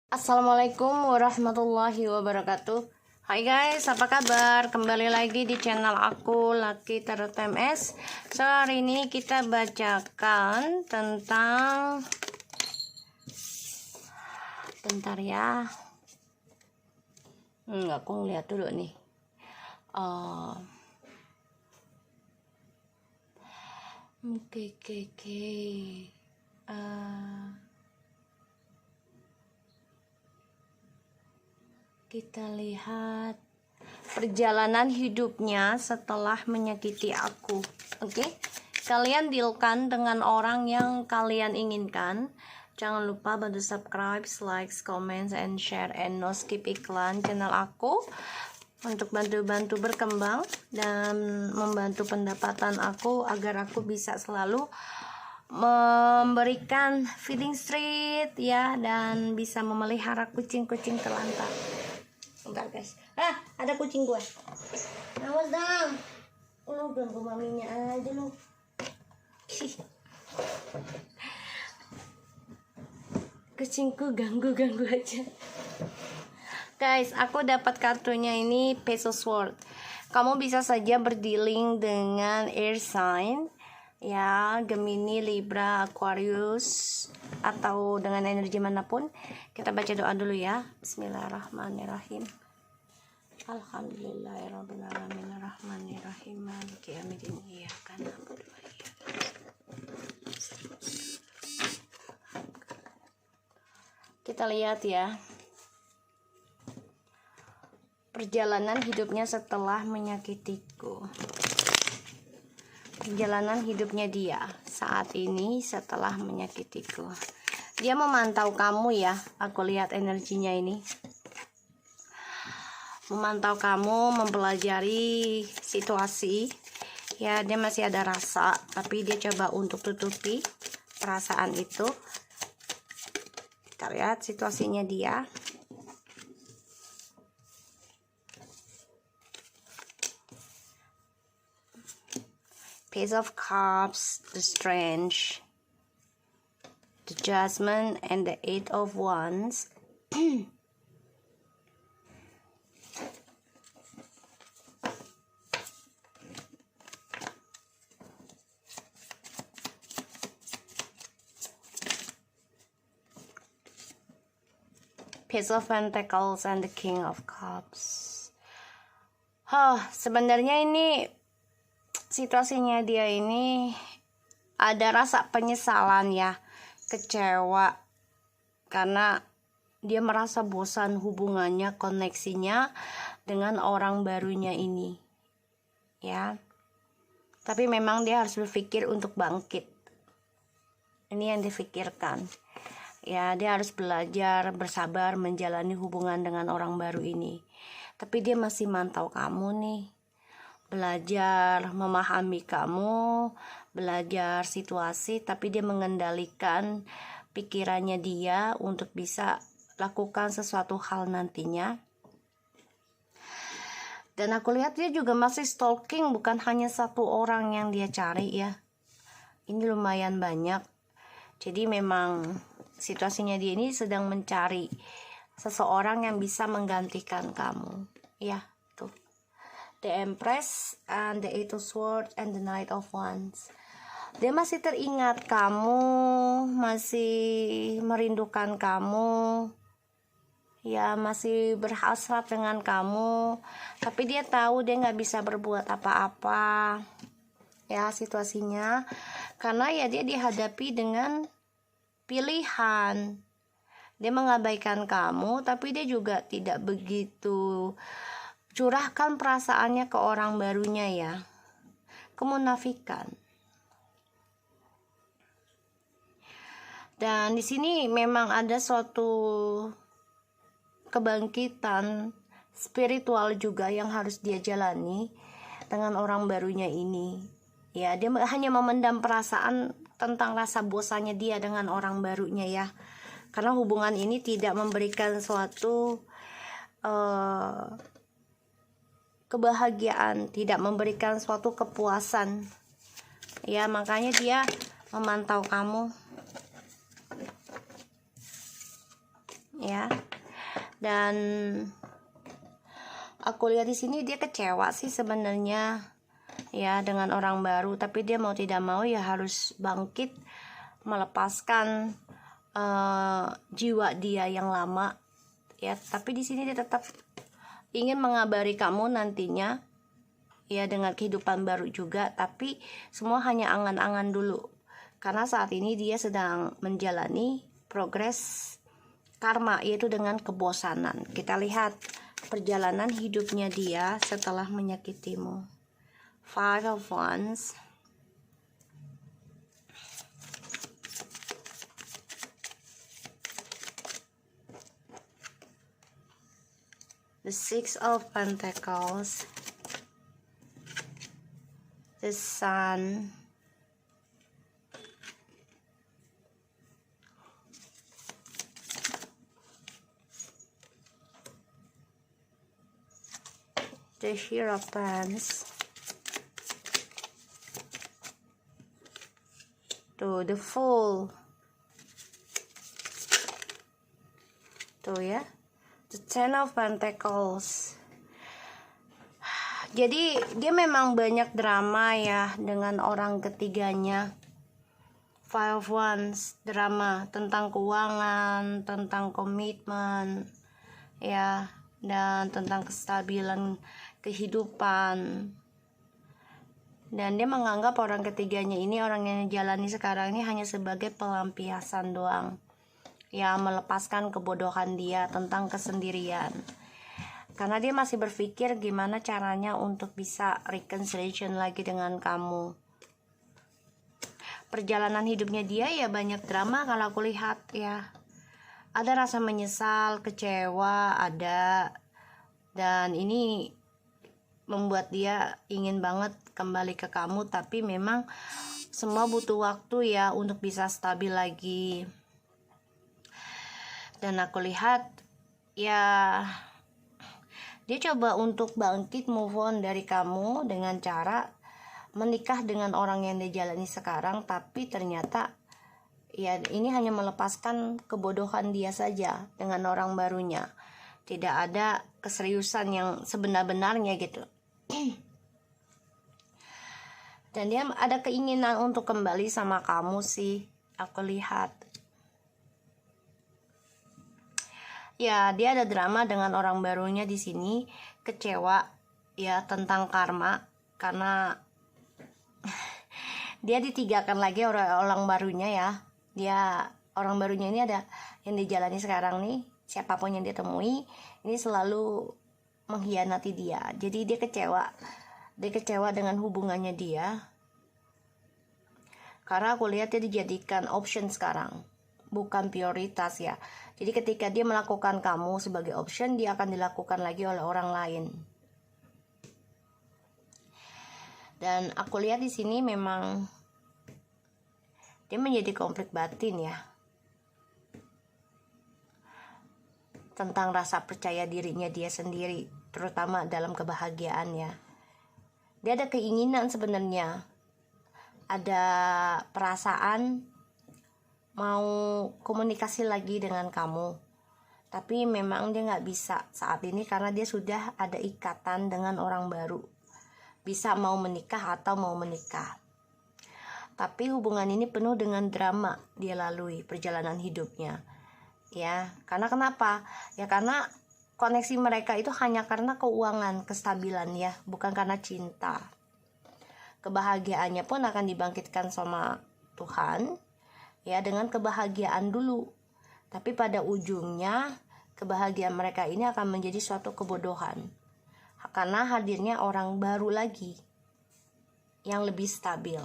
Assalamualaikum warahmatullahi wabarakatuh. Hai guys, apa kabar? Kembali lagi di channel aku, Lucky Tarot MS. So, hari ini kita bacakan tentang, bentar ya, aku ngeliat dulu nih. Kita lihat perjalanan hidupnya setelah menyakiti aku. Oke, kalian dealkan dengan orang yang kalian inginkan. Jangan lupa bantu subscribe, like, comment, and share, and no skip iklan channel aku untuk bantu-bantu berkembang dan membantu pendapatan aku agar aku bisa selalu memberikan feeding street ya, dan bisa memelihara kucing-kucing terlantar. Bentar guys, ada kucing gue. Awas dong, lu ganggu maminya aja lu. Kucingku ganggu aja. Guys, aku dapat kartunya ini Page of Swords. Kamu bisa saja berdealing dengan air sign ya, Gemini, Libra, Aquarius, atau dengan energi manapun. Kita baca doa dulu ya. Bismillahirrahmanirrahim. Alhamdulillahirabbil alamin arrahmanirrahim maliki yaumiddin iyyaka na'budu wa iyyaka nasta'in. Kita lihat ya, perjalanan hidupnya setelah menyakitiku. Perjalanan hidupnya dia saat ini setelah menyakitiku. Dia memantau kamu ya, aku lihat energinya ini. Memantau kamu, mempelajari situasi. Ya, dia masih ada rasa, tapi dia coba untuk tutupi perasaan itu. Kita lihat situasinya dia. Page of Cups, the Strange, the Judgment, and the Eight of Wands. Page of Pentacles and the King of Cups. Sebenarnya ini situasinya dia ini ada rasa penyesalan ya, kecewa karena dia merasa bosan hubungannya, koneksinya dengan orang barunya ini ya. Tapi memang dia harus berpikir untuk bangkit. Ini yang difikirkan ya, dia harus belajar bersabar menjalani hubungan dengan orang baru ini. Tapi dia masih mantau kamu nih, belajar memahami kamu, belajar situasi, tapi dia mengendalikan pikirannya dia untuk bisa lakukan sesuatu hal nantinya. Dan aku lihat dia juga masih stalking, bukan hanya satu orang yang dia cari ya. Ini lumayan banyak. Jadi memang situasinya dia ini sedang mencari seseorang yang bisa menggantikan kamu ya. Tuh, the Empress and the Eight of Swords and the Knight of Wands. Dia masih teringat kamu, masih merindukan kamu ya, masih berhasrat dengan kamu, tapi dia tahu dia nggak bisa berbuat apa-apa ya situasinya, karena ya dia dihadapi dengan pilihan. Dia mengabaikan kamu, tapi dia juga tidak begitu curahkan perasaannya ke orang barunya ya. Kemunafikan. Dan di sini memang ada suatu kebangkitan spiritual juga yang harus dia jalani dengan orang barunya ini. Ya, dia hanya memendam perasaan tentang rasa bosannya dia dengan orang barunya ya. Karena hubungan ini tidak memberikan suatu kebahagiaan, tidak memberikan suatu kepuasan ya, makanya dia memantau kamu ya. Dan aku lihat di sini dia kecewa sih sebenarnya ya dengan orang baru, tapi dia mau tidak mau ya harus bangkit melepaskan jiwa dia yang lama ya. Tapi di sini dia tetap ingin mengabari kamu nantinya ya dengan kehidupan baru juga, tapi semua hanya angan-angan dulu karena saat ini dia sedang menjalani progres karma, yaitu dengan kebosanan. Kita lihat perjalanan hidupnya dia setelah menyakitimu. Five of Wands. The Six of Pentacles. The Sun. The Hierophant. Tuh, the Fool. Tuh ya, the Ten of Pentacles. Jadi dia memang banyak drama ya dengan orang ketiganya. Five of Wands, drama tentang keuangan, tentang komitmen ya, dan tentang kestabilan kehidupan. Dan dia menganggap orang ketiganya ini, orang yang jalani sekarang ini hanya sebagai pelampiasan doang ya, melepaskan kebodohan dia tentang kesendirian. Karena dia masih berpikir gimana caranya untuk bisa reconciliation lagi dengan kamu. Perjalanan hidupnya dia ya banyak drama kalau aku lihat ya. Ada rasa menyesal, kecewa, ada. Dan ini membuat dia ingin banget kembali ke kamu, tapi memang semua butuh waktu ya untuk bisa stabil lagi. Dan aku lihat ya dia coba untuk bangkit, move on dari kamu dengan cara menikah dengan orang yang dia jalani sekarang, tapi ternyata ya ini hanya melepaskan kebodohan dia saja dengan orang barunya. Tidak ada keseriusan yang sebenar-benarnya gitu. Dan dia ada keinginan untuk kembali sama kamu sih, aku lihat. Ya, dia ada drama dengan orang barunya di sini, kecewa ya tentang karma karena dia ditinggalkan lagi orang barunya ya. Dia orang barunya ini ada yang dijalani sekarang nih, siapapun yang dia temui ini selalu mengkhianati dia. Jadi dia kecewa dengan hubungannya dia. Karena aku lihat dia dijadikan option sekarang, bukan prioritas ya. Jadi ketika dia melakukan kamu sebagai option, dia akan dilakukan lagi oleh orang lain. Dan aku lihat di sini memang dia menjadi konflik batin ya. Tentang rasa percaya dirinya dia sendiri, terutama dalam kebahagiaannya. Dia ada keinginan sebenarnya, ada perasaan mau komunikasi lagi dengan kamu, tapi memang dia nggak bisa saat ini karena dia sudah ada ikatan dengan orang baru, bisa mau menikah atau mau menikah. Tapi hubungan ini penuh dengan drama dia lalui perjalanan hidupnya ya. Karena kenapa? Ya karena koneksi mereka itu hanya karena keuangan, kestabilan ya, bukan karena cinta. Kebahagiaannya pun akan dibangkitkan sama Tuhan ya, dengan kebahagiaan dulu. Tapi pada ujungnya kebahagiaan mereka ini akan menjadi suatu kebodohan karena hadirnya orang baru lagi yang lebih stabil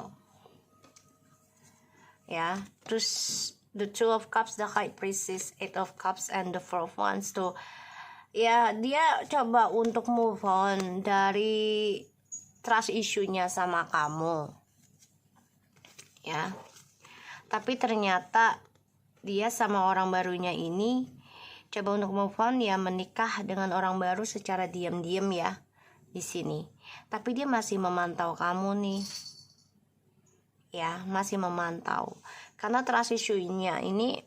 ya. Terus the Two of Cups, the High Priestess, Eight of Cups, and the Four of Wands tuh ya, dia coba untuk move on dari trust issue-nya sama kamu ya. Tapi ternyata dia sama orang barunya ini coba untuk move on ya, menikah dengan orang baru secara diam-diam ya di sini. Tapi dia masih memantau kamu nih ya, masih memantau karena trust issue-nya ini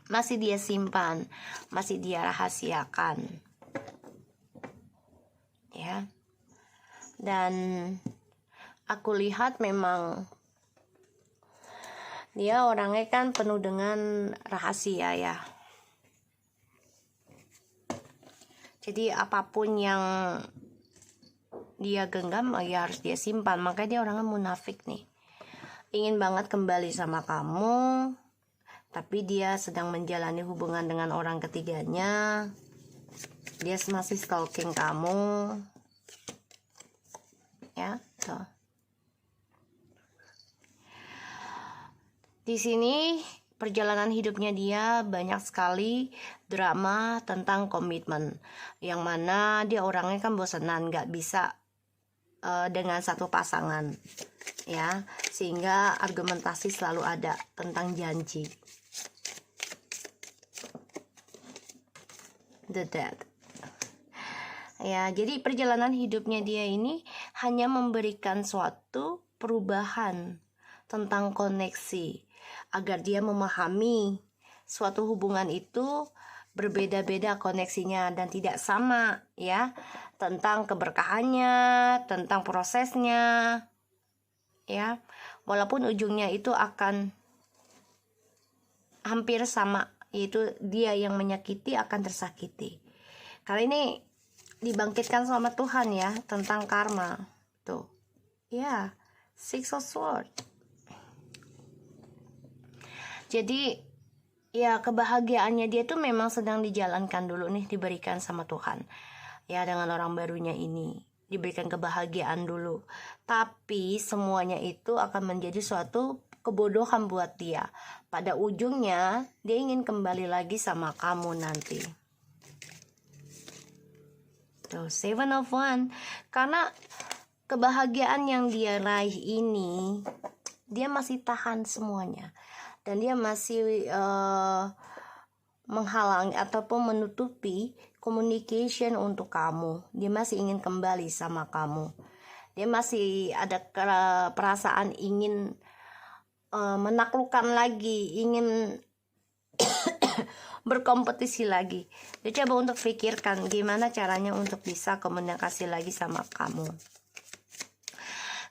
masih dia simpan, masih dia rahasiakan, ya. Dan aku lihat memang dia orangnya kan penuh dengan rahasia ya. Jadi apapun yang dia genggam ya harus dia simpan. Makanya dia orangnya munafik nih. Ingin banget kembali sama kamu, tapi dia sedang menjalani hubungan dengan orang ketiganya. Dia masih stalking kamu. Ya, tuh. Di sini perjalanan hidupnya dia banyak sekali drama tentang komitmen, yang mana dia orangnya kan bosenan, nggak bisa dengan satu pasangan, ya, sehingga argumentasi selalu ada tentang janji. The Dead. Ya, jadi perjalanan hidupnya dia ini hanya memberikan suatu perubahan tentang koneksi, agar dia memahami suatu hubungan itu berbeda-beda koneksinya dan tidak sama, ya, tentang keberkahannya, tentang prosesnya, ya, walaupun ujungnya itu akan hampir sama, yaitu dia yang menyakiti akan tersakiti. Kali ini dibangkitkan sama Tuhan ya, tentang karma tuh, ya, Six of Swords. Jadi ya, kebahagiaannya dia tuh memang sedang dijalankan dulu nih, diberikan sama Tuhan. Ya, dengan orang barunya ini diberikan kebahagiaan dulu. Tapi semuanya itu akan menjadi suatu kebodohan buat dia. Pada ujungnya dia ingin kembali lagi sama kamu nanti. Tuh, Seven of Wands. Karena kebahagiaan yang dia raih ini, dia masih tahan semuanya. Dan dia masih menghalangi ataupun menutupi communication untuk kamu. Dia masih ingin kembali sama kamu. Dia masih ada perasaan ingin menaklukkan lagi, ingin berkompetisi lagi. Dia coba untuk pikirkan gimana caranya untuk bisa komunikasi lagi sama kamu.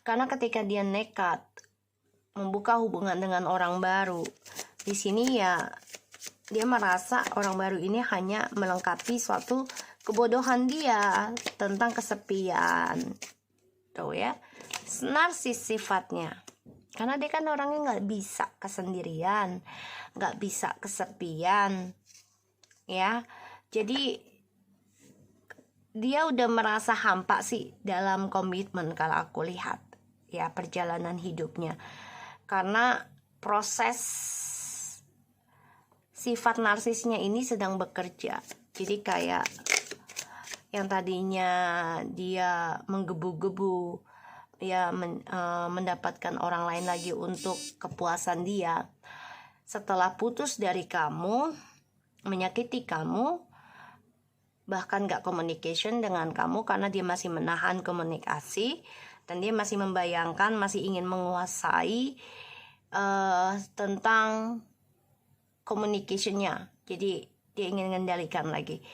Karena ketika dia nekat membuka hubungan dengan orang baru, di sini ya dia merasa orang baru ini hanya melengkapi suatu kebodohan dia tentang kesepian. Tuh ya, narsis sifatnya. Karena dia kan orangnya nggak bisa kesendirian, nggak bisa kesepian, ya. Jadi dia udah merasa hampa sih dalam komitmen kalau aku lihat, ya, perjalanan hidupnya. Karena proses sifat narsisnya ini sedang bekerja. Jadi kayak yang tadinya dia menggebu-gebu, ya, mendapatkan orang lain lagi untuk kepuasan dia. Setelah putus dari kamu, menyakiti kamu, bahkan gak communication dengan kamu karena dia masih menahan komunikasi. Dan dia masih membayangkan, masih ingin menguasai tentang communicationnya. Jadi dia ingin mengendalikan lagi.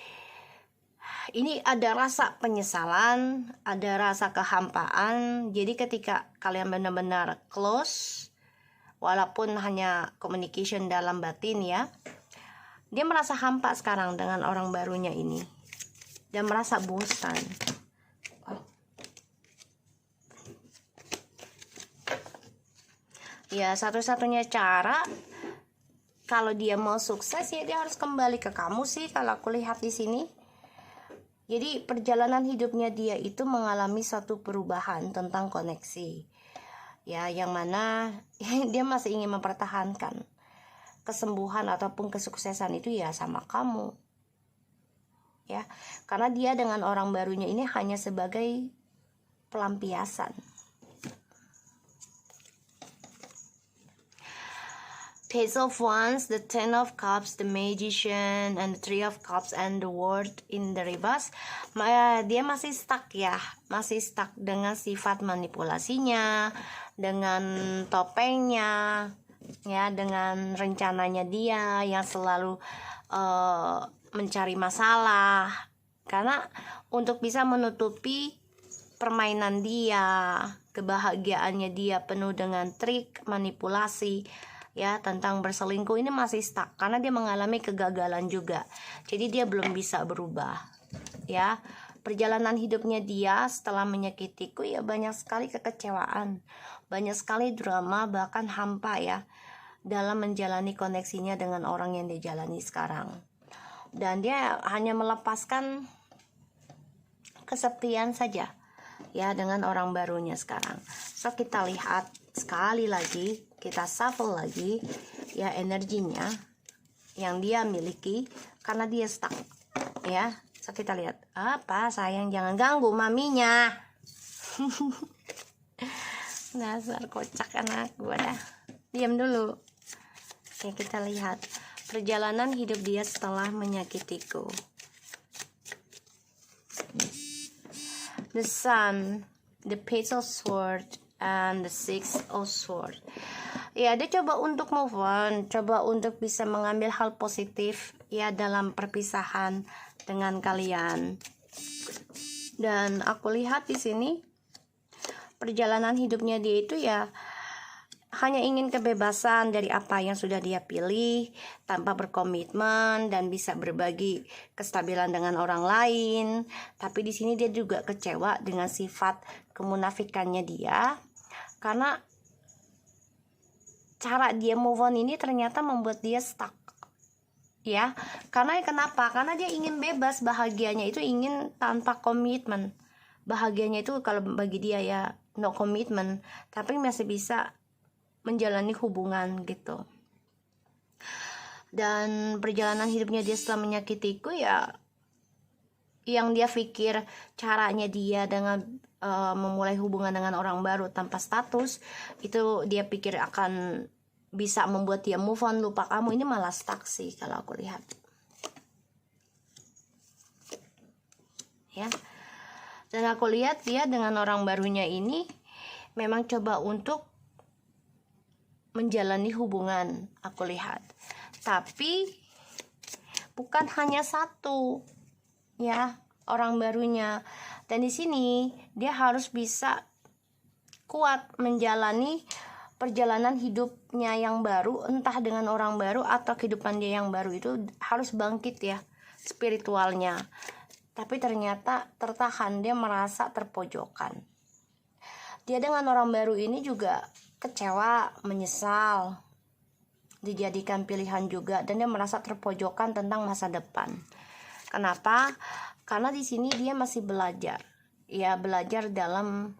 Ini ada rasa penyesalan, ada rasa kehampaan. Jadi ketika kalian benar-benar close, walaupun hanya communication dalam batin ya, dia merasa hampa sekarang dengan orang barunya ini. Dan merasa bosan. Ya, satu-satunya cara kalau dia mau sukses ya dia harus kembali ke kamu sih kalau aku lihat di sini. Jadi perjalanan hidupnya dia itu mengalami suatu perubahan tentang koneksi. Ya, yang mana dia masih ingin mempertahankan kesembuhan ataupun kesuksesan itu ya sama kamu. Ya, karena dia dengan orang barunya ini hanya sebagai pelampiasan. Page of Wands, the Ten of Cups, the Magician, and the Three of Cups, and the World in the reverse. Dia masih stuck ya, masih stuck dengan sifat manipulasinya, dengan topengnya, ya, dengan rencananya dia yang selalu mencari masalah, karena untuk bisa menutupi permainan dia, kebahagiaannya dia penuh dengan trik, manipulasi, ya, tentang berselingkuh ini masih stuck karena dia mengalami kegagalan juga. Jadi dia belum bisa berubah, ya. Perjalanan hidupnya dia setelah menyakitiku ya banyak sekali kekecewaan, banyak sekali drama, bahkan hampa ya, dalam menjalani koneksinya dengan orang yang dia jalani sekarang. Dan dia hanya melepaskan kesepian saja, ya, dengan orang barunya sekarang. So kita lihat sekali lagi, kita shuffle lagi ya energinya yang dia miliki karena dia stuck, ya. So kita lihat, apa sayang, jangan ganggu maminya. Dasar kocak anak gue dah. Diam dulu. Oke, kita lihat perjalanan hidup dia setelah menyakitiku. The Sun, the Page of Sword, and the Six of Sword. Ya, dia coba untuk move on, coba untuk bisa mengambil hal positif ya dalam perpisahan dengan kalian. Dan aku lihat di sini perjalanan hidupnya dia itu ya hanya ingin kebebasan dari apa yang sudah dia pilih tanpa berkomitmen dan bisa berbagi kestabilan dengan orang lain. Tapi di sini dia juga kecewa dengan sifat kemunafikannya dia karena cara dia move on ini ternyata membuat dia stuck. Ya, karena kenapa? Karena dia ingin bebas, bahagianya itu ingin tanpa komitmen. Bahagianya itu kalau bagi dia ya no komitmen, tapi masih bisa menjalani hubungan gitu. Dan perjalanan hidupnya dia setelah menyakitiku ya, yang dia pikir caranya dia dengan memulai hubungan dengan orang baru tanpa status, itu dia pikir akan bisa membuat dia move on, lupa kamu, ini malah stuck sih kalau aku lihat, ya. Dan aku lihat dia dengan orang barunya ini memang coba untuk menjalani hubungan, aku lihat, tapi bukan hanya satu, ya, orang barunya. Dan di sini dia harus bisa kuat menjalani perjalanan hidupnya yang baru, entah dengan orang baru atau kehidupan dia yang baru, itu harus bangkit ya spiritualnya. Tapi ternyata tertahan, dia merasa terpojokan. Dia dengan orang baru ini juga kecewa, menyesal, dijadikan pilihan juga, dan dia merasa terpojokan tentang masa depan. Kenapa? Karena di sini dia masih belajar, ya, belajar dalam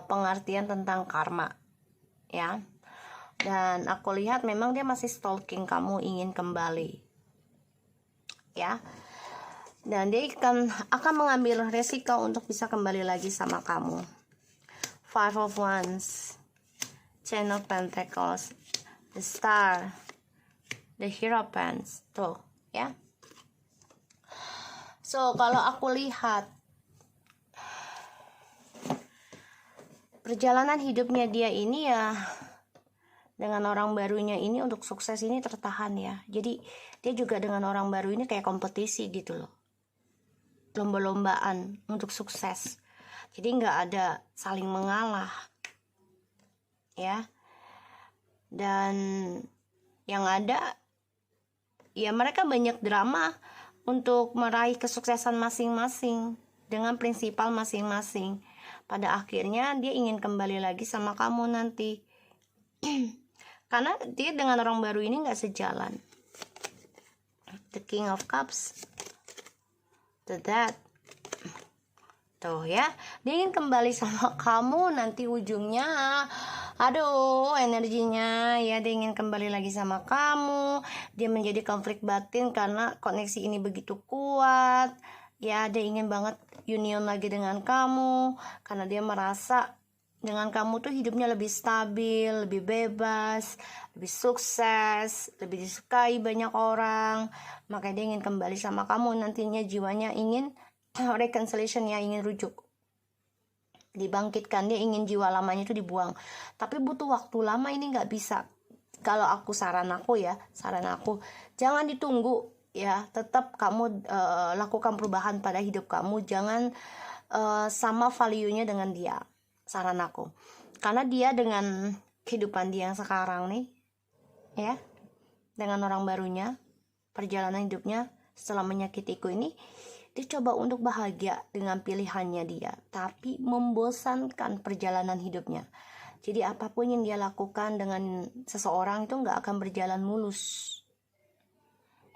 pengertian tentang karma, ya. Dan aku lihat memang dia masih stalking kamu, ingin kembali, ya. Dan dia akan mengambil resiko untuk bisa kembali lagi sama kamu. Five of Wands, Ten of Pentacles, the Star, the Hierophant, tuh, ya. So kalau aku lihat perjalanan hidupnya dia ini ya dengan orang barunya ini untuk sukses ini tertahan ya. Jadi dia juga dengan orang baru ini kayak kompetisi gitu loh, lomba-lombaan untuk sukses. Jadi nggak ada saling mengalah, ya. Dan yang ada ya mereka banyak drama untuk meraih kesuksesan masing-masing dengan prinsipal masing-masing. Pada akhirnya dia ingin kembali lagi sama kamu nanti. Karena dia dengan orang baru ini nggak sejalan. The King of Cups, the Death. Tuh ya, dia ingin kembali sama kamu nanti ujungnya, aduh, energinya ya, dia ingin kembali lagi sama kamu. Dia menjadi konflik batin karena koneksi ini begitu kuat. Ya, dia ingin banget union lagi dengan kamu karena dia merasa dengan kamu tuh hidupnya lebih stabil, lebih bebas, lebih sukses, lebih disukai banyak orang. Makanya dia ingin kembali sama kamu nantinya, jiwanya ingin reconciliation, ya, ingin rujuk dibangkitkan, dia ingin jiwa lamanya itu dibuang, tapi butuh waktu lama. Ini nggak bisa. Kalau aku saran aku jangan ditunggu ya, tetap kamu lakukan perubahan pada hidup kamu. Jangan sama value-nya dengan dia, saran aku, karena dia dengan kehidupan dia yang sekarang nih ya, dengan orang barunya, perjalanan hidupnya setelah menyakitiku ini, dia coba untuk bahagia dengan pilihannya dia, tapi membosankan perjalanan hidupnya. Jadi apapun yang dia lakukan dengan seseorang itu nggak akan berjalan mulus,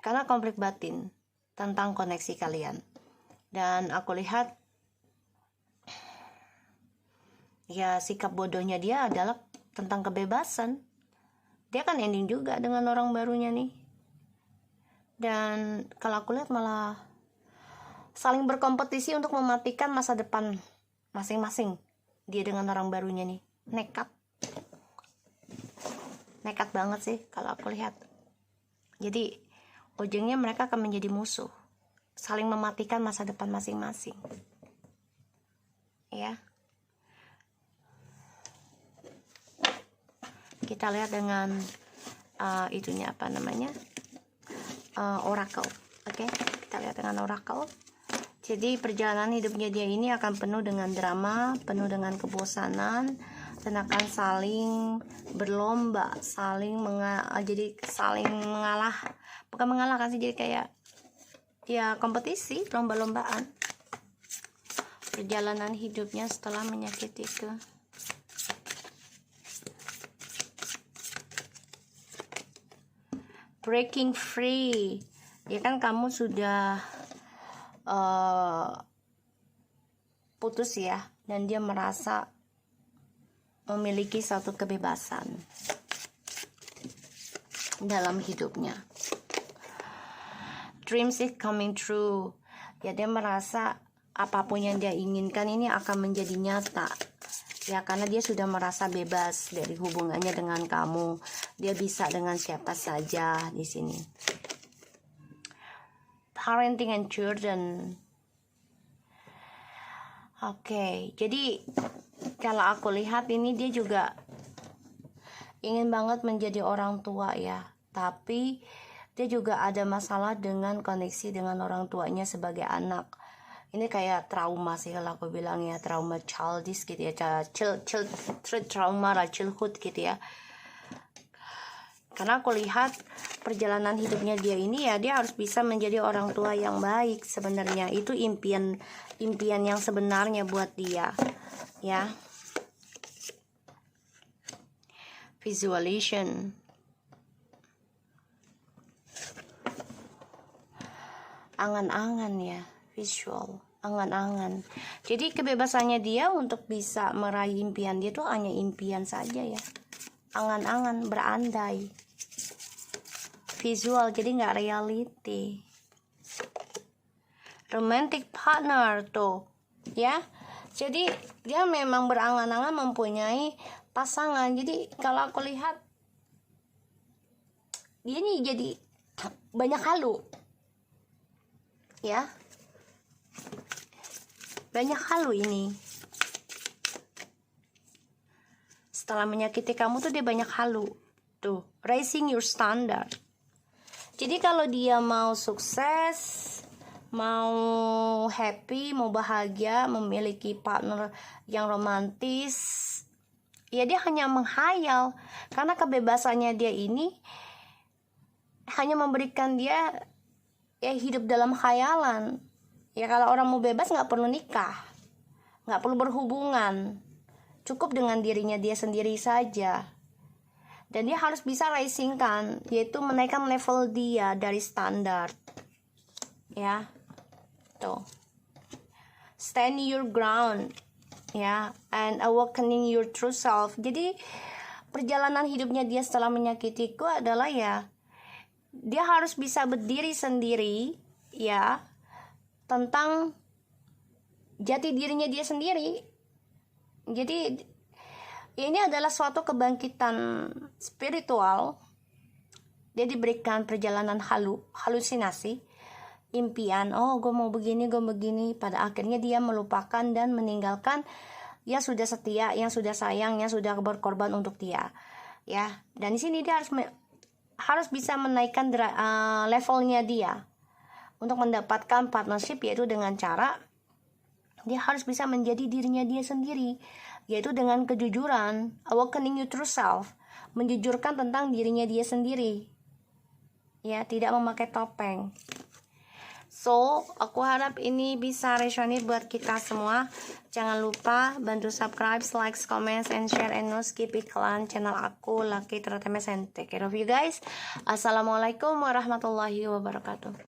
karena konflik batin tentang koneksi kalian. Dan aku lihat ya, sikap bodohnya dia adalah tentang kebebasan. Dia kan ending juga dengan orang barunya nih. Dan kalau aku lihat malah saling berkompetisi untuk mematikan masa depan masing-masing. Dia dengan orang barunya nih, nekat banget sih kalau aku lihat. Jadi ujungnya mereka akan menjadi musuh, saling mematikan masa depan masing-masing ya. Kita lihat dengan itunya apa namanya, oracle. Oke, kita lihat dengan oracle. Jadi perjalanan hidupnya dia ini akan penuh dengan drama, penuh dengan kebosanan, dan akan saling berlomba, jadi saling mengalah, bukan mengalahkan sih, jadi kayak ya kompetisi, lomba-lombaan. Perjalanan hidupnya setelah menyakitiku. Breaking free, ya kan kamu sudah putus ya, dan dia merasa memiliki suatu kebebasan dalam hidupnya. Dreams is coming true, ya dia merasa apapun yang dia inginkan ini akan menjadi nyata ya, karena dia sudah merasa bebas dari hubungannya dengan kamu. Dia bisa dengan siapa saja di sini. Parenting and children. Oke, jadi kalau aku lihat ini dia juga ingin banget menjadi orang tua ya, tapi dia juga ada masalah dengan koneksi dengan orang tuanya sebagai anak. Ini kayak trauma sih kalau aku bilang ya, trauma childish gitu ya, trauma childhood gitu ya. Karena aku lihat perjalanan hidupnya dia ini ya, dia harus bisa menjadi orang tua yang baik sebenarnya. Itu impian yang sebenarnya buat dia ya. Visualization. Angan-angan ya, visual, angan-angan. Jadi kebebasannya dia untuk bisa meraih impian dia tuh hanya impian saja ya. Angan-angan, berandai. Visual, jadi nggak reality. Romantic partner tuh ya, jadi dia memang berangan-angan mempunyai pasangan. Jadi kalau aku lihat dia nih jadi banyak halu ya, banyak halu ini. Setelah menyakiti kamu tuh dia banyak halu tuh, raising your standard. Jadi kalau dia mau sukses, mau happy, mau bahagia, memiliki partner yang romantis, ya dia hanya menghayal. Karena kebebasannya dia ini hanya memberikan dia ya hidup dalam khayalan. Ya kalau orang mau bebas nggak perlu nikah, nggak perlu berhubungan, cukup dengan dirinya dia sendiri saja. Dan dia harus bisa raisingkan, yaitu menaikkan level dia dari standar ya. Tuh, stand your ground ya, and awakening your true self. Jadi perjalanan hidupnya dia setelah menyakitiku adalah ya, dia harus bisa berdiri sendiri ya, tentang jati dirinya dia sendiri. Jadi ini adalah suatu kebangkitan spiritual. Dia diberikan perjalanan halusinasi, impian, oh gue mau begini, gue begini. Pada akhirnya dia melupakan dan meninggalkan yang sudah setia, yang sudah sayang, yang sudah berkorban untuk dia, ya. Dan di sini dia harus bisa menaikkan levelnya dia untuk mendapatkan partnership, yaitu dengan cara dia harus bisa menjadi dirinya dia sendiri, yaitu dengan kejujuran, awakening your true self, menjujurkan tentang dirinya dia sendiri, ya, tidak memakai topeng. So, aku harap ini bisa resonate buat kita semua. Jangan lupa bantu subscribe, like, comment, and share, and no skip iklan channel aku, Lucky Tertemes, and take care of you guys. Assalamualaikum warahmatullahi wabarakatuh.